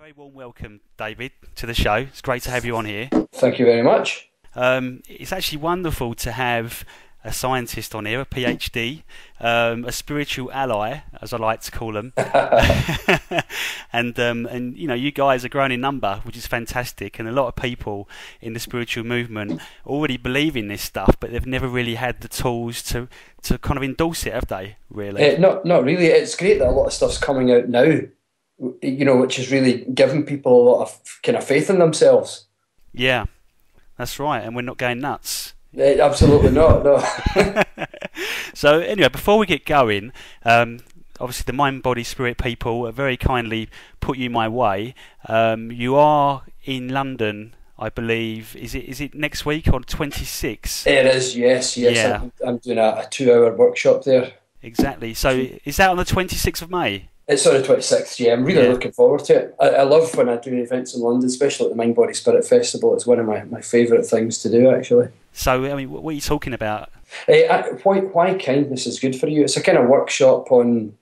Very warm welcome, David, to the show. It's great to have you on here. Thank you very much. It's actually wonderful to have a scientist on here, a PhD, a spiritual ally, as I like to call them, and you know, you guys are growing in number, which is fantastic. And a lot of people in the spiritual movement already believe in this stuff, but they've never really had the tools to kind of endorse it, have they? Really? Not really. It's great that a lot of stuff's coming out now, you know, which is really giving people a lot of kind of faith in themselves. Yeah, that's right. And we're not going nuts. Absolutely not, no. So anyway, before we get going, obviously the Mind, Body, Spirit people have very kindly put you my way. You are in London, I believe. Is it next week or 26th? It is, yes. Yeah. I'm doing a 2-hour workshop there. Exactly. So is that on the 26th of May? It's on the 26th, yeah. I'm really looking forward to it. I love when I do events in London, especially at the Mind, Body, Spirit Festival. It's one of my favourite things to do, actually. So, I mean, what are you talking about? Why kindness is good for you. It's a kind of workshop on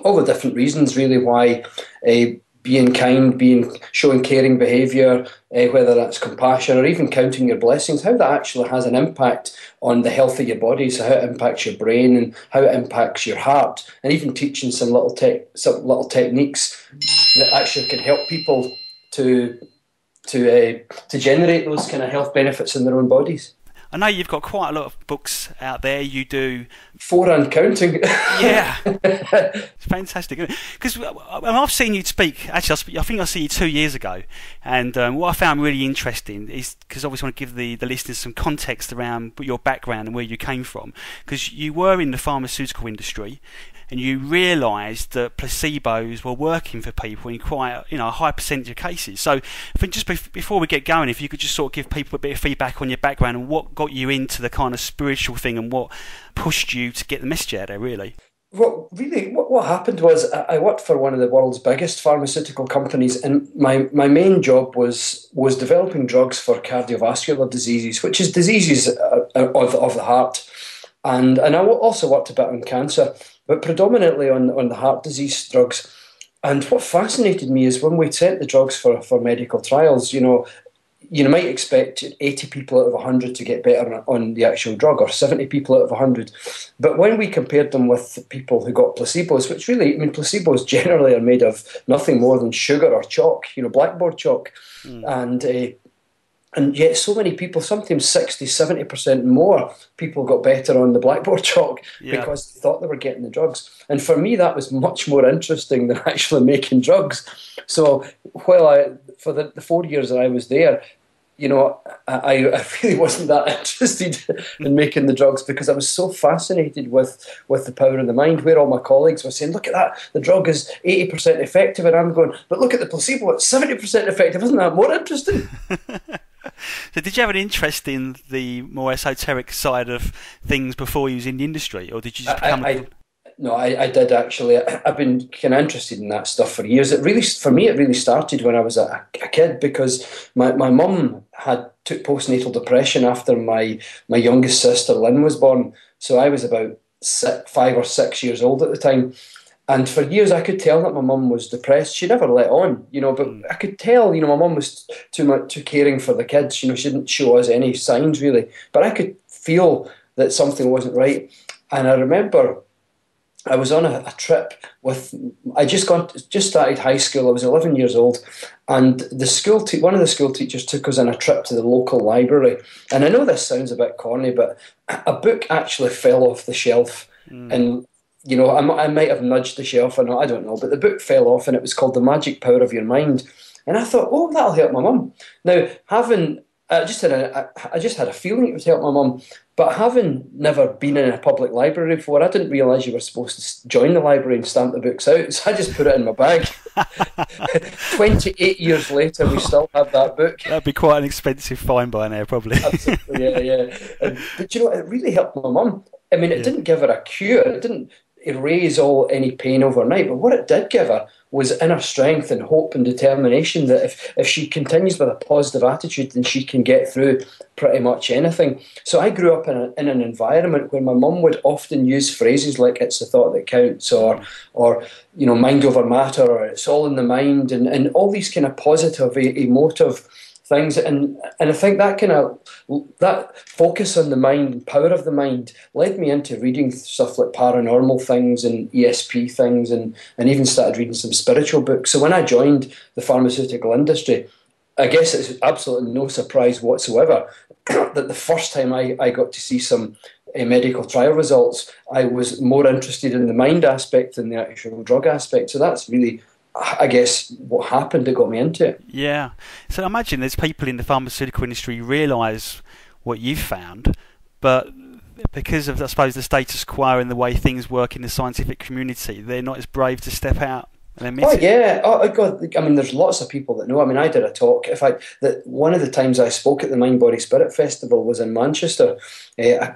all the different reasons, really, why being kind, showing caring behaviour, whether that's compassion or even counting your blessings, how that actually has an impact on the health of your body, so how it impacts your brain and how it impacts your heart, and even teaching some little techniques that actually can help people to generate those kind of health benefits in their own bodies. I know you've got quite a lot of books out there. You do 4 and counting. Yeah, it's fantastic. Because I've seen you speak. Actually, I think I see you 2 years ago, and what I found really interesting is because I always want to give the listeners some context around your background and where you came from. Because you were in the pharmaceutical industry, and you realised that placebos were working for people in quite a high percentage of cases. So I think just before we get going, if you could just sort of give people a bit of feedback on your background and what got you into the kind of spiritual thing and what pushed you to get the message out there, really. Well, really, what happened was I worked for one of the world's biggest pharmaceutical companies, and my main job was developing drugs for cardiovascular diseases, which is diseases of the heart. And I also worked a bit on cancer, but predominantly on the heart disease drugs. And what fascinated me is when we sent the drugs for medical trials, you might expect 80 people out of 100 to get better on the actual drug, or 70 people out of 100. But when we compared them with people who got placebos, which really, I mean, placebos generally are made of nothing more than sugar or chalk, blackboard chalk. And yet so many people, sometimes 60-70% more people got better on the blackboard chalk because they thought they were getting the drugs. And for me, that was much more interesting than actually making drugs. So for the 4 years that I was there, I really wasn't that interested in making the drugs because I was so fascinated with the power of the mind, where all my colleagues were saying, look at that, the drug is 80% effective, and I'm going, but look at the placebo, it's 70% effective. Isn't that more interesting? So did you have an interest in the more esoteric side of things before you was in the industry, or did you just become... No, I did actually. I've been kind of interested in that stuff for years. It really started when I was a kid, because my mum took postnatal depression after my youngest sister Lynn was born. So I was about 5 or 6 years old at the time. And for years I could tell that my mum was depressed. She never let on, but I could tell, my mum was too caring for the kids. She didn't show us any signs really. But I could feel that something wasn't right. And I remember I was on a trip I just started high school. I was 11 years old, and one of the school teachers took us on a trip to the local library. And I know this sounds a bit corny, but a book actually fell off the shelf, and I might have nudged the shelf or not, I don't know, but the book fell off, and it was called The Magic Power of Your Mind. And I thought, oh, that'll help my mum. Now, I just had a feeling it would help my mum, but having never been in a public library before, I didn't realise you were supposed to join the library and stamp the books out, so I just put it in my bag. 28 years later, we still have that book. That'd be quite an expensive find by now, probably. Absolutely, yeah. But it really helped my mum. I mean, it didn't give her a cure. It didn't. erase any pain overnight, but what it did give her was inner strength and hope and determination that if she continues with a positive attitude, then she can get through pretty much anything. So I grew up in an environment where my mum would often use phrases like "it's the thought that counts," or "mind over matter," or "it's all in the mind," and all these kind of positive, emotive things, and I think that focus on the mind and power of the mind led me into reading stuff like paranormal things and ESP things, and even started reading some spiritual books. So when I joined the pharmaceutical industry, I guess it's absolutely no surprise whatsoever that the first time I got to see some medical trial results, I was more interested in the mind aspect than the actual drug aspect. So that's really, I guess, what happened that got me into it. Yeah. So I imagine there's people in the pharmaceutical industry who realise what you've found, but because of, I suppose, the status quo and the way things work in the scientific community, they're not as brave to step out and admit it. Yeah. Oh, God. I mean, there's lots of people that know. I mean, I did a talk. In fact, that one of the times I spoke at the Mind, Body, Spirit Festival was in Manchester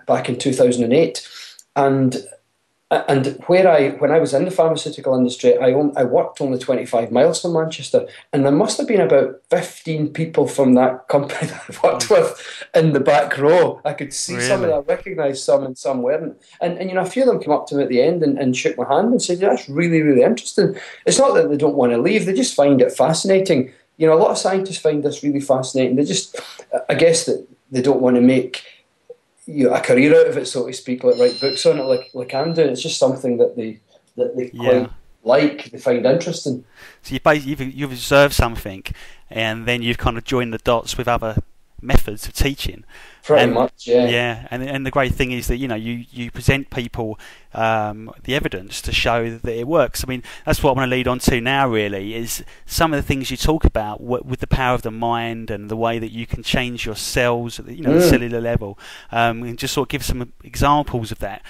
back in 2008. And when I was in the pharmaceutical industry, I worked only 25 miles from Manchester, and there must have been about 15 people from that company that I worked with in the back row. I could see Really? some of them, I recognised some, and some weren't. And a few of them came up to me at the end and shook my hand and said, "Yeah, that's really, really interesting." It's not that they don't want to leave; they just find it fascinating. A lot of scientists find this really fascinating. They just, I guess, that they don't want to make a career out of it, so to speak, like write books on it, like I'm doing. It's just something that they quite like, they find interesting. So you've observed something, and then you've kind of joined the dots with other methods of teaching. Pretty much, yeah. Yeah, and the great thing is that you present people the evidence to show that it works. I mean, that's what I want to lead on to now. Really, is some of the things you talk about with the power of the mind and the way that you can change your cells at the cellular level, and just sort of give some examples of that.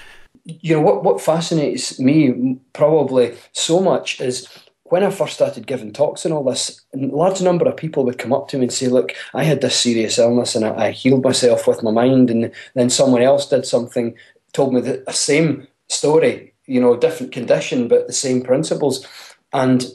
What fascinates me probably so much is when I first started giving talks and all this, a large number of people would come up to me and say, "Look, I had this serious illness and I healed myself with my mind," and then someone else did something, told me the same story, different condition, but the same principles. And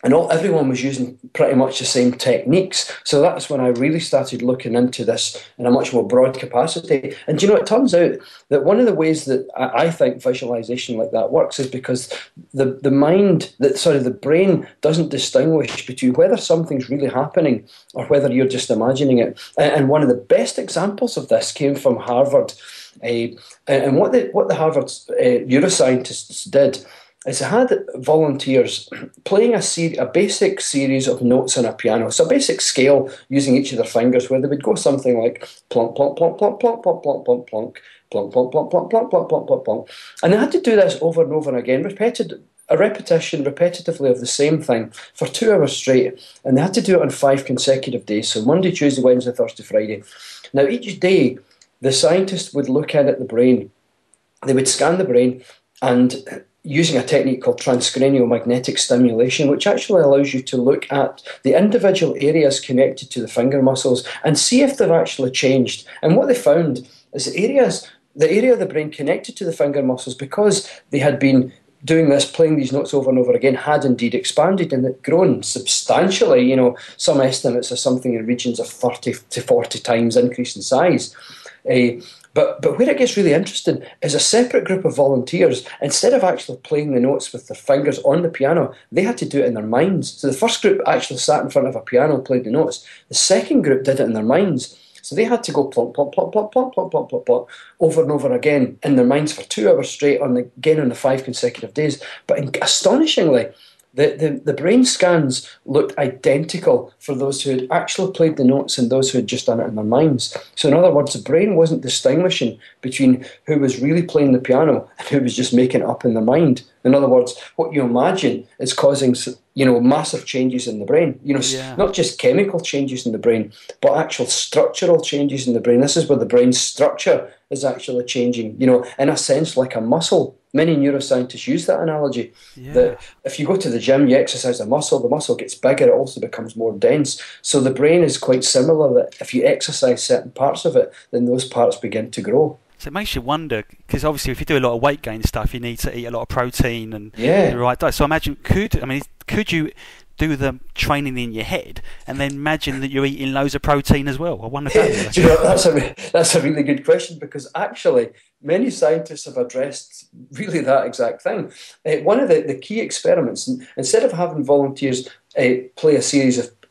everyone was using pretty much the same techniques. So that's when I really started looking into this in a much more broad capacity. And it turns out that one of the ways that I think visualization like that works is because the brain doesn't distinguish between whether something's really happening or whether you're just imagining it. And one of the best examples of this came from Harvard. And what the Harvard neuroscientists did is they had volunteers playing a basic series of notes on a piano. So a basic scale using each of their fingers, where they would go something like plonk, plonk, plonk, plonk, plonk, plonk, plonk, plonk, plonk, plonk, plonk, plonk, plonk, plonk, plonk, plonk, plonk, plonk. And they had to do this over and over again, repetitively of the same thing for 2 hours straight. And they had to do it on 5 consecutive days. So Monday, Tuesday, Wednesday, Thursday, Friday. Now, each day, the scientists would look in at the brain. They would scan the brain and using a technique called transcranial magnetic stimulation, which actually allows you to look at the individual areas connected to the finger muscles and see if they've actually changed. And what they found is the area of the brain connected to the finger muscles, because they had been doing this, playing these notes over and over again, had indeed expanded and had grown substantially. Some estimates are something in regions of 30 to 40 times increase in size. But where it gets really interesting is a separate group of volunteers, instead of actually playing the notes with their fingers on the piano, they had to do it in their minds. So the first group actually sat in front of a piano and played the notes. The second group did it in their minds. So they had to go plonk, plonk, plonk, plonk, plonk, plonk, plonk, plonk, plonk, over and over again in their minds for 2 hours straight, on the 5 consecutive days. But astonishingly, the brain scans looked identical for those who had actually played the notes and those who had just done it in their minds. So in other words, the brain wasn't distinguishing between who was really playing the piano and who was just making it up in their mind. In other words, what you imagine is causing massive changes in the brain. Not just chemical changes in the brain, but actual structural changes in the brain. This is where the brain's structure is actually changing, in a sense like a muscle. Many neuroscientists use that analogy, that if you go to the gym, you exercise the muscle gets bigger, it also becomes more dense. So the brain is quite similar, that if you exercise certain parts of it, then those parts begin to grow. So it makes you wonder, because obviously if you do a lot of weight gain stuff, you need to eat a lot of protein and Yeah. the right diet. So I imagine, could you do the training in your head and then imagine that you're eating loads of protein as well? I wonder if that Do you know, that's a really good question, because actually many scientists have addressed really that exact thing. One of the key experiments, instead of having volunteers play a series of